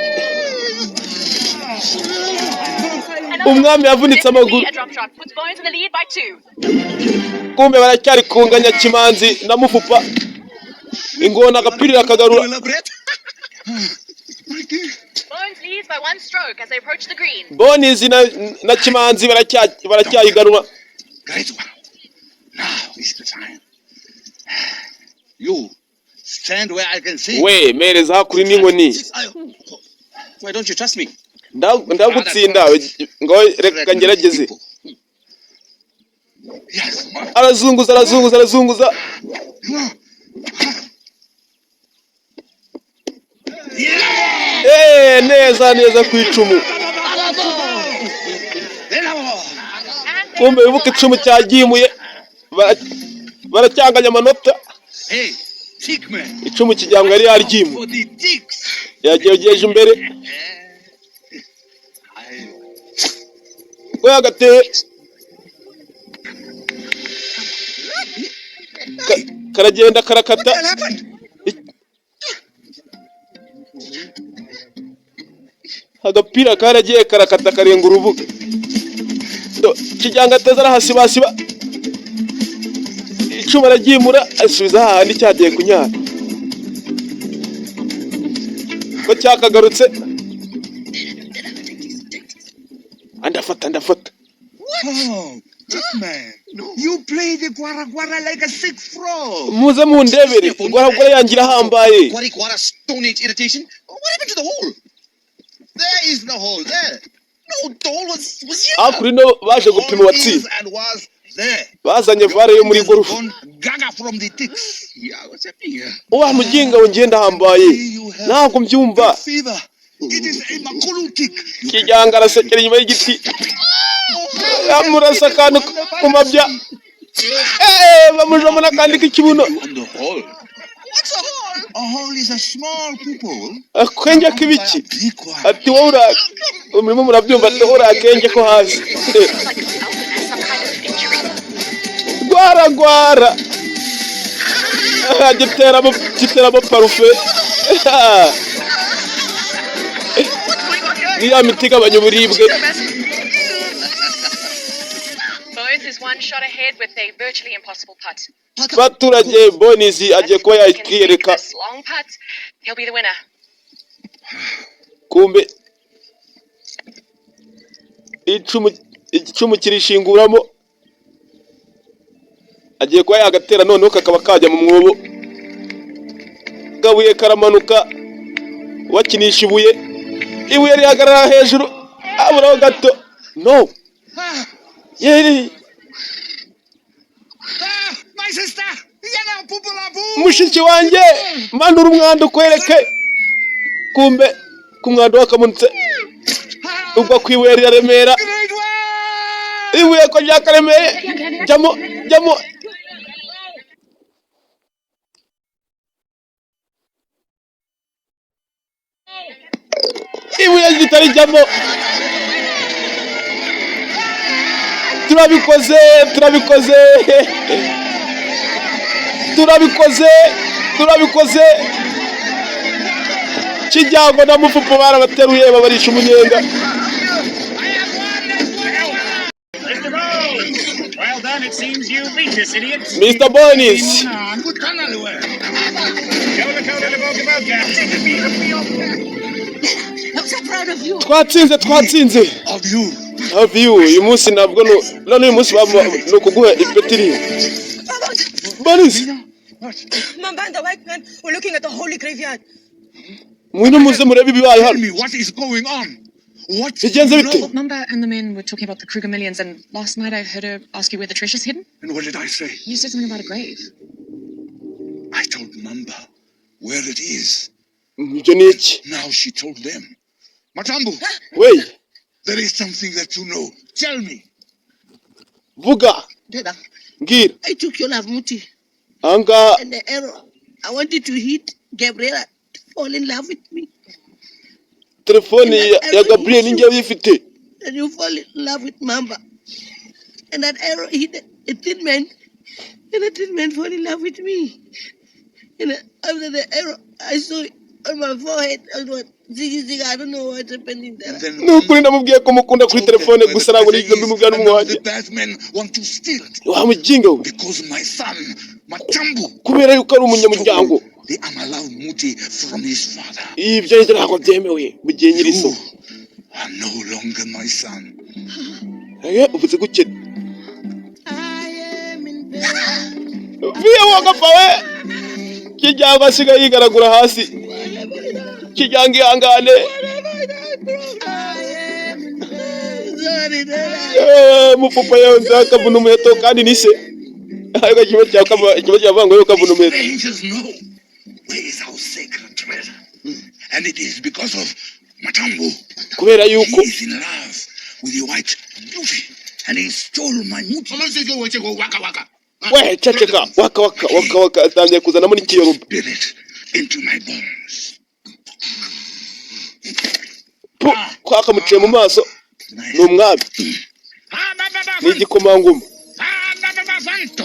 Umwami yavunitse amaguru. Kumbe baracyari kunganya Kimanzi na Mufupa. Ingona agapira akagarura. Bones leads by 1 stroke as they approach the green. Bones na Kimanzi baracyayiganwa. Great one. Now is the time. You stand where I can see. We mereza hakuri n'inkoni. Why don't you trust me? Ndagutsinda ngo reka ngerageze. Yes. Arazunguza. Neza ku icumu. Kumbe wibuke icumu cyagimuye. Baracyanganya amanota. Hey, tick man. Icumu kijyanga yari yaryimu. For the ticks. Yagejeje imbere. Ko yagateye. Karagenda karakata. Agapira karagiye karakata karenga urubuga. Kijyanga ateza arahasibasiba. Icuma aragimura asubiza hahandi cyagiye kunyara. Ko cyakagarutse. Andafata. Oh, man. You play the guara like a sick frog. Muze mundebere. Guara yangira hambaye. Guara Stone Age irritation. What happened to the hole? There is no hole there. No, the hole was here. Akurino baje gupima watsinze. And was there. Bazanye vare yo muri golf. Gaga from the ticks. Yeah, what's happening here? Uwa mujinga wongenda hambaye. Ntabwo mbyumva. Fever. It is a makulu tick. Kijyanga arasekera inyuma y'igiti. Amurasa kandi kumabya. Bamujoma nakandi kikibuno. On the hole. What's a hole? A hole is a small people. akenge k'ibiki Big one. ati wowe umurimo murabyumva ati wowe akenge ko hasi gwara giteramo parufe niya miti igabanya uburibwe. Bones is one shot ahead with a virtually impossible putt. Baturage Bones agiye kuba yakiyereka This long putt, he'll be the winner. kumbe icumu kirishinguramo agiye kuba yagatera noneho kakaba kajya mu mwobo gabuye karamanuka wakinisha ibuye rihagarara hejuru aburaho gato no yeri My sister! Yana pupulabu! mushiki wanjye manura umwanda ukwereke kumbe kumwanda wakamunutse ubwo kwibuye riraremera Great one! ibuye ko ryakaremeye jamo ibuye ritarijyamo turabikoze kijyango na mufupu barabateruye babarisha umunyenga. Well done, it seems you beat this idiot. Mr. Bones. Good canal work. I'm so proud of you. twatsinze Of you. uyu munsi nabwo none uyu munsi no kuguha ipetiri. Bones Mamba and the white man were looking at the holy graveyard. mwino muze murebe ibibaye Tell hano me what is going on. What bigenze bite? Mamba and the men were talking about the Kruger millions, and last night I heard her ask you where the treasure's hidden. And what did I say? You said something about a grave. I told Mamba where it is. Ibyo ni iki? Now she told them. Matambu, Wey there is something that you know. Tell me. vuga Dada, mbwira I took your love muti ahangaha and the arrow. I wanted to hit Gabriela to fall in love with me. telefoni ya Gabriel ngiye uyifite. And you fall in love with Mamba. And that arrow hit a thin man. And the thin man fall in love with me. And after the arrow, I saw it on my forehead. I was like, ziggy, I don't know what's happening there. Then Nukuri namubwiye ko mukunda kuri telefone gusa ntabwo nigeze mbimubwira n'umwanjye. the bad men want to steal it Wa mujinga we because my son Matambu kubera yuko ari umunyamuryango. stole the Amalau Muti from his father. Ibyo rero ntabwo byemewe mu gihe nyiriso. You are no longer my son. Uvuze gukena viye wagapfa we kijyango asigaye yigaragura hasi kijyango ihangane mufupa yonze akavuna umuheto kandi nise ariko ikibazo cyavuga ngo akavuna umuheto. Strangers know where is our sacred treasure. And it is because of Matambu. kubera yuko He is in love with the white beauty. And he stole my muti. we ceceka waka atangiye kuzanamo n'ikiyoruba. Spirit into my bones. Kwakamuciye mu maso ni umwami n'igikomangoma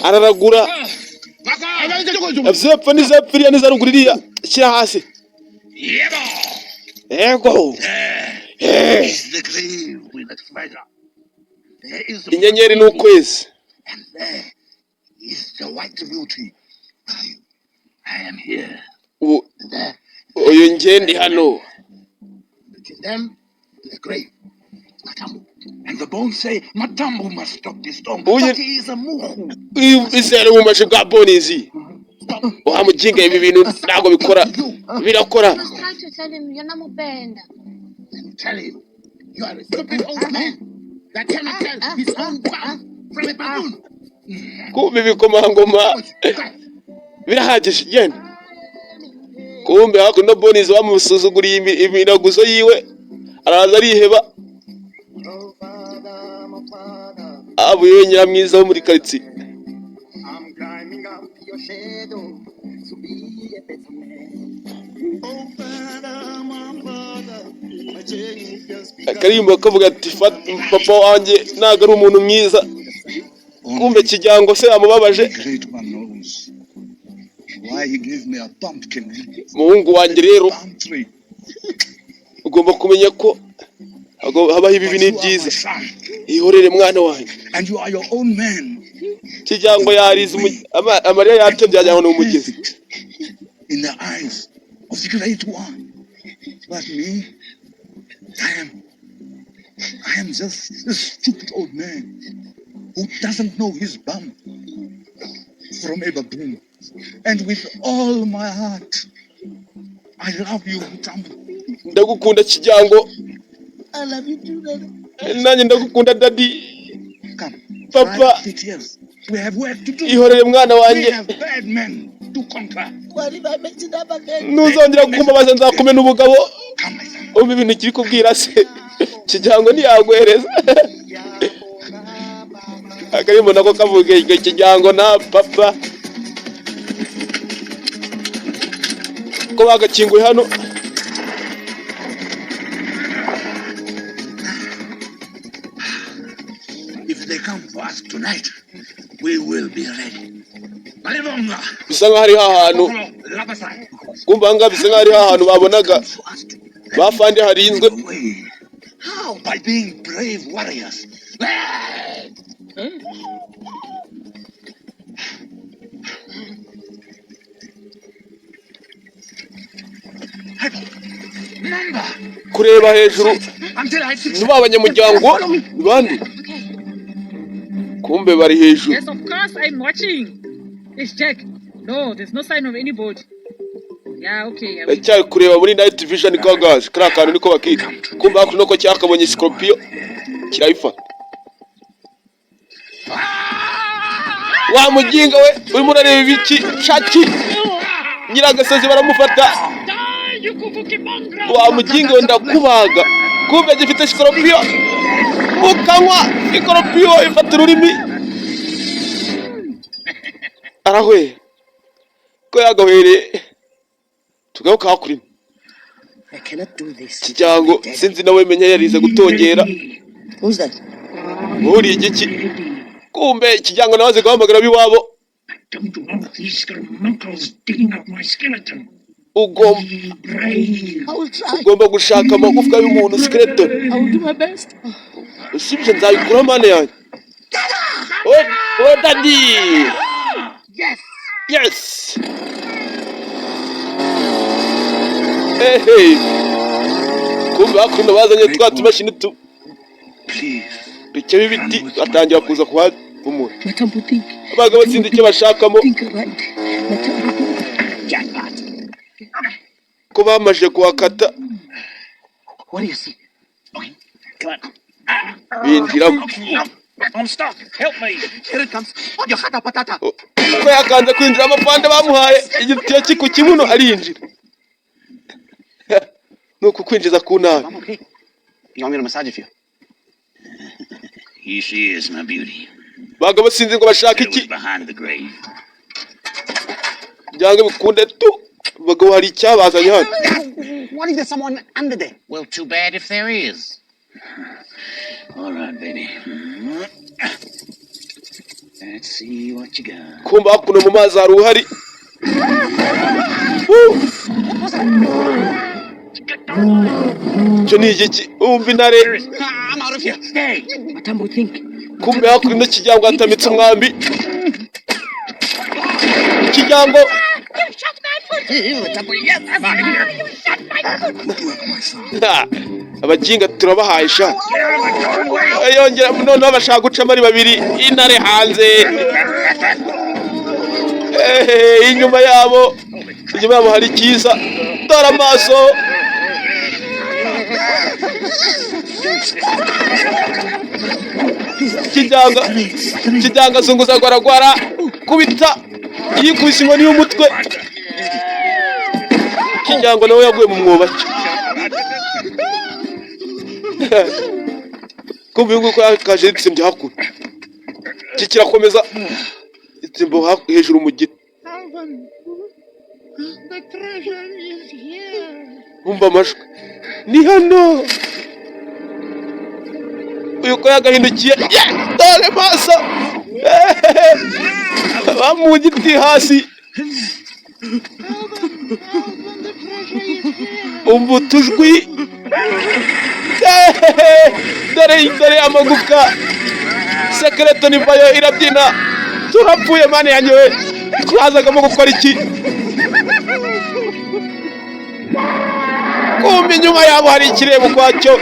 araragura azepfa n'izepfiriya n'izaruguru iriya shyira hasi. Yego Is the grave with the treasure. There is the inyenyeri n'ukwezi. and there is the white beauty. I am here. There, Uyu njye ndi hano. between them, is the grave. Matambu. And the bones say Matambu must stop this storm. Oh, But yeah. he is a muhu. Izere mu mashi bwa Bones. Stop. Wa mujinga ibi bintu ntabwo bikora birakora. Just trying to tell him you're not mupenda. Then tell him you are a stupid old man that cannot tell his own son from a baboon. Kumbe ibikomangoma birahagije genda. Kumbe hakuno Bones bamusuzuguriye imiraguzo yiwe araza ariheba. Abuye nyiramwiza wo muri quartier. I'm climbing up your shadow to be a better man. akarimbo kavuga ati papa wanjye ntago ari umuntu mwiza kumbe Kijyango se yamubabaje muhungu wanjye rero ugomba kumenya ko habaho ibibi n'ibyiza ihorere mwana wanjye Kijyango yarize amarira yatebye ajyanwa n'umugezi in the eyes of the great one. But me, I am just a stupid old man who doesn't know his bum from a baboon. And with all my heart, I love you, Matambo. Ndagukunda Kijyango. I love you too, Daddy. Nanjye ndagukunda Daddy. Come, Papa. We have work to do. Ihorere mwana wanjye. We have bad men to conquer. What if I mess it up again? Nuzongera kumbabaza nzakumena ubugabo. Umva ibintu kiri kubwira se. Kijyango ntiyagwereza. Akarimbo nako kavuga Kijyango na papa. Ko bagakinguye hano. If they come for us tonight, we will be ready. Bisa nkaho ari hahantu kumva nga bisa nkaho ari hahantu babonaga bafande harinzwe. How? By being brave warriors. Kureba hejuru nuba abanyamuryango bandi kumbe bari hejuru. Yes, of course I'm watching. It's Jack. No, there's no sign of anybody. Yeah, okay. Cyari kureba muri night vision goggles kara kantu niko bakita kumbe hakuno ko cyakabonye Scorpio kirayifata. Wa muginga we urimo urareba ibiki shaki nyiragasozi baramufata. Wa muginga we ndakubaga kumbe gifite Scorpio mukanywa Scorpio ifata ururimi arahwe ko yagahwere tugaruka hakuri. I cannot do this. Kijyango sinzi nawe menya yarize gutongera. Who's that? Muri igiki kumbe Kijyango nawaze guhamagara biwabo. Don't want these scoundrels digging up my skeleton. Ugomba gushaka amagufwa y'umuntu skeleton. I will do my best. Usibye nzayikura mane yanjye. Oh Daddy. Yes. Yes. Hey. Kumbe hakuno bazanye twatumashini tu. Bike bibiti batangira kuza kuhumura. Matambo think. Abaga batsinda icyo bashakamo. Think right. Matambo Jackpot. Ko bamaje kuhakata. What do you see? Okay, come on. Binjira. I'm stuck. Help me. Here it comes. Oh, you had a patata. Ko yakanze kwinjira amapande bamuhaye igitiyo kiku kibuno arinjira. Nuko kwinjiza ku nabi. I'm okay. You want me to massage you? Here she is, my beauty. Baga basinze ngo bashaka iki? Behind the grave. Byange bikunde tu. Baga hari icyabazanye hano. What if there's someone under there? Well, too bad if there is. All right, baby. Let's see what you got. Kumba hakuno mu mazi hari uhari. Joni igiki umva intare. I'm out of here. Stay. Matambo think. Kumbe hakuno Kijyango atamitse umwambi. Kijyango. You shot my foot. Matambo, yes, I'm sorry. You shot my foot. Abaginga turabahaye sha. Yongera none bashaka gucamo ari babiri intare hanze. Inyuma yabo hari kiza. Dora amaso. Kijyango zunguza gwaragwara kubita yikubise inkoni y'umutwe. Kijyango nawe yaguye mu mwoba. Kumbe nguko kaje itsimbe hakuru. Kikirakomeza itsimbo hejuru mu giti. The treasure is here. Umva amajwi. Ni hano. Uyu ko yagahindukiye. Dore maso. Bamu giti hasi. Umva utujwi. Dore amagufwa. Skeleton ivayo irabyina. Turapfuye mane yanjye we. Twazagamo gukora iki? Kumbe nyuma yabo hari ikirebo kwacyo.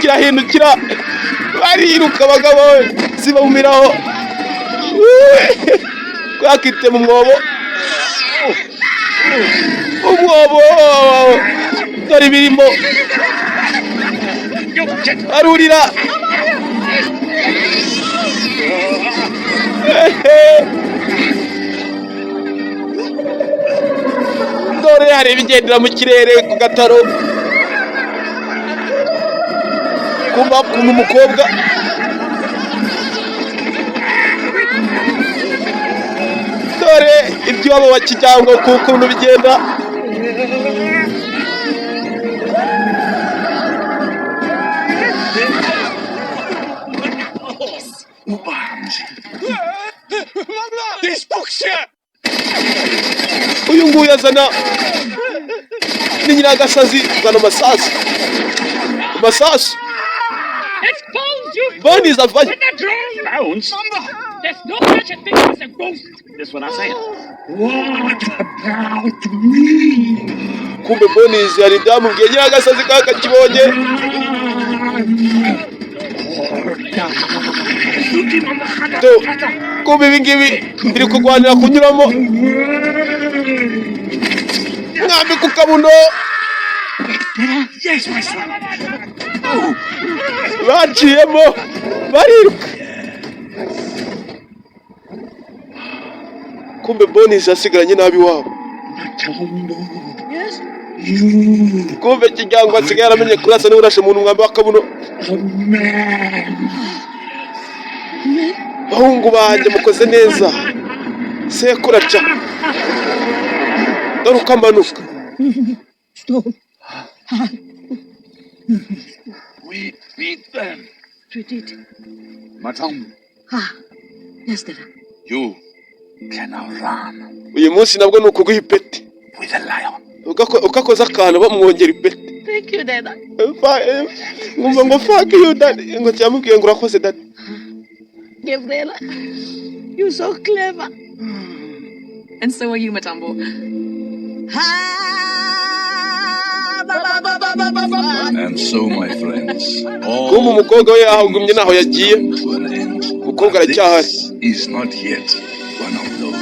Kirahindukira. Bariruka abagabo zibamiraho. Kwakite mu mwobo. Umwobo. Dore birimo. Arurira. Dore hari ibigendera mu kirere ku gataro. Kumva umukobwa. Dore ibyabo bakijyango kukuntu bigenda. Uyu nguyu azana ni nyiragasazi zana amasasu. Bones avaye. Bones? There's no such a thing as a ghost. That's what I'm saying. What about me? Kumbe Bones yari ndamubwiye nyiragasazi kakakibonye. Kumbe ibingibi biri kurwanira kunyuramo. Mwambi ku kabuno. Yes, my son. Baciyemo bariruka. Kumbe Bones asigaranye nabi wabo. Yes? Kumbe kijyango asigaye aramenye kurasa n'urashe umuntu mwambi wakabuno. Bahungu banjye mukoze neza. Sekuraca. Dore ukamanuka. Stop. We beat them. We did. Matam, Yes, Dada. you can now run Uyu munsi nabwo nukuguha ipeti. with a lion. Ukakoza akantu bamwongera ipeti. Thank you, Dada. Ngumva ngo fuck you daddy. Ngo cyamubwiye ngo urakoze daddy. Gabriela, you're so clever. And so are you, Matambo. And so, my friends, Kumbe all umukobwa we yahagumye naho yagiye. to an end. Umukobwa aracyahari. This is not yet one of those.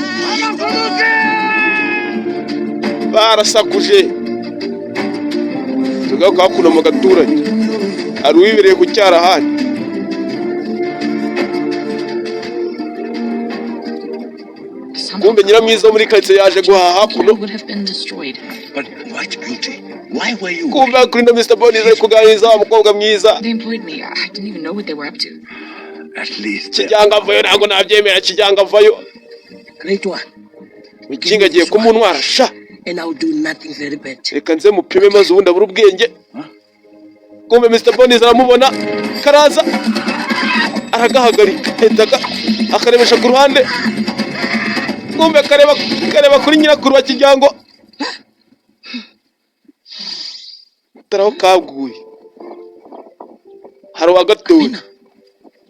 Barasakuje. Tugaruka hakuno mu gaturage. Ari uwibereye ku cyarahani. Kumbe nyiramwiza muri karitsiye yaje guhaha hakuno. would have been destroyed. But White Beauty, why were you? Kumbe kuri ndo Mr. Bones ari kuganiriza wa mukobwa mwiza. They employed me. I didn't even know what they were up to. At least Kijyanga avayo ntabwo nabyemera kijyanga avayo. Great one. Mikinga agiye kumuntwara sha. And I'll do nothing very bad. Reka nze mupime maze ubundi abura ubwenge. Kumbe Mr. Bones aramubona karaza aragahagarika endaga akarebesha ku ruhande. Kumbe kareba kuri nyirakuru wa kijyango. Taraho kaguye. Hari wa gatoya.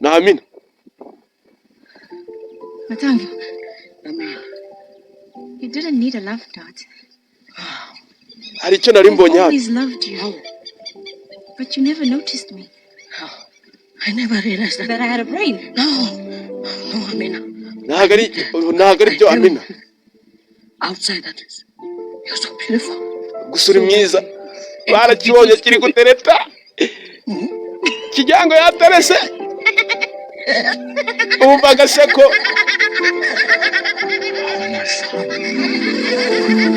Na Amina. Matango, Amen. you didn't need a love dot. Hari icyo nari mbonye I hano. always loved you. But you never noticed me. I never realized that. That I had a brain. No, Amina. Ntabwo ari byo Amina. Outside that is. You're so beautiful. Gusa uri mwiza. Barakibonye kiri gutereta. Kijyango yaterese. Umva agaseko.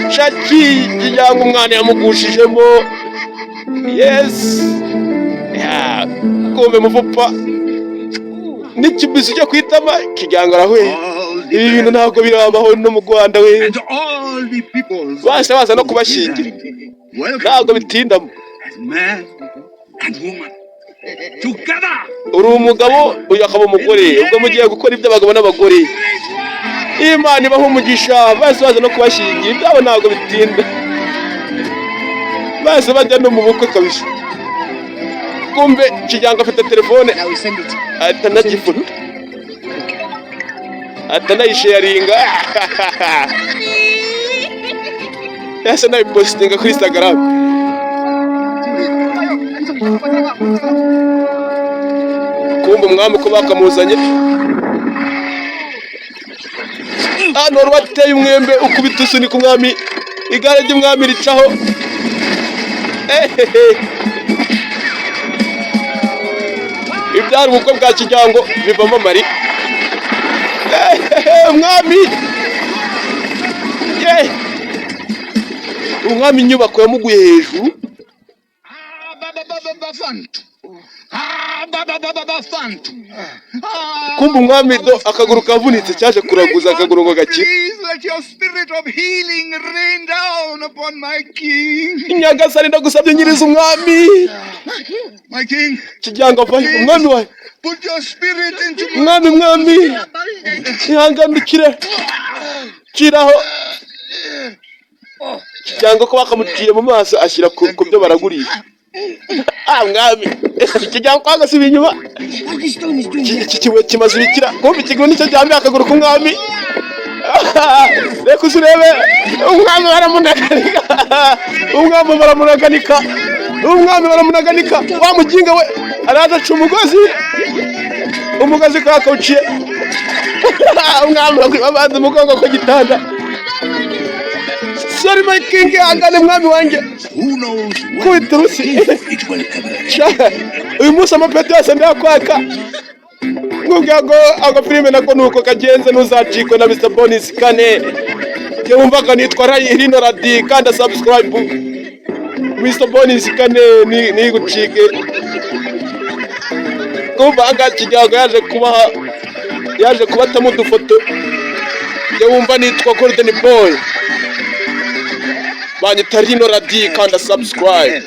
Shaki kijyango umwana yamugushijemo. Yes. Kumbe muvupa. N'ikibizo cyo kwitama kijyango arahwe. all ibi bintu ntabwo birabaho no mu Rwanda we and all the peoples base baza no kubashingira ntabwo bitindamo as man and woman together. uri umugabo uyu akaba umugore ubwo mugiye gukora iby'abagabo n'abagore Imana ibaho umugisha base baza no kubashingira ibyabo ntabwo bitinda base bajya no mu bukwe kabisa kumbe Kijyango afite telefone atanagifuta atanayisharinga yasa nayipostinga kuri Instagram kumbe umwami ko bakamuzanye hano wateye umwembe ukubita usunika umwami igare ry'umwami ricaho ibyari ubukwe bwa Kijyango bivamo mari umwami umwami inyubako yamuguye hejuru kumbe umwami do akaguru kavunitse cyaje kuraguza akaguru ngo gakire Nyagasani ndagusabye nyiriza umwami Kijyango avayo umwami wawe umwami ihangandikire kiraho Kijyango ko bakamuciye mu maso ashyira ku byo baraguriye mwami Kijyango agasiba inyuma iki kibuye kimaze ibikira kumbe ikiguru nicyo cyambaye akaguru k'umwami reka uzurebe umwami baramunaganika wa muginga we araza aca umugozi kakawuciye umwami bakwiba abanza umugongo ku gitanda sorry my king angane mwami wanjye kubita urusi uyu munsi amapeti yose ndayakwaka nkubwira ngo agafilime nako nuko kagenze ntuzacikwe na Mr. Bonis Kane jye wumvaga nitwa Rino Radi kandi subscribe Mr. Bonis Kane nigucike kumva anga Kijyango yaje kubatamo udufoto jye wumva nitwa Golden Boy banyita Rino Radi kandi subscribe.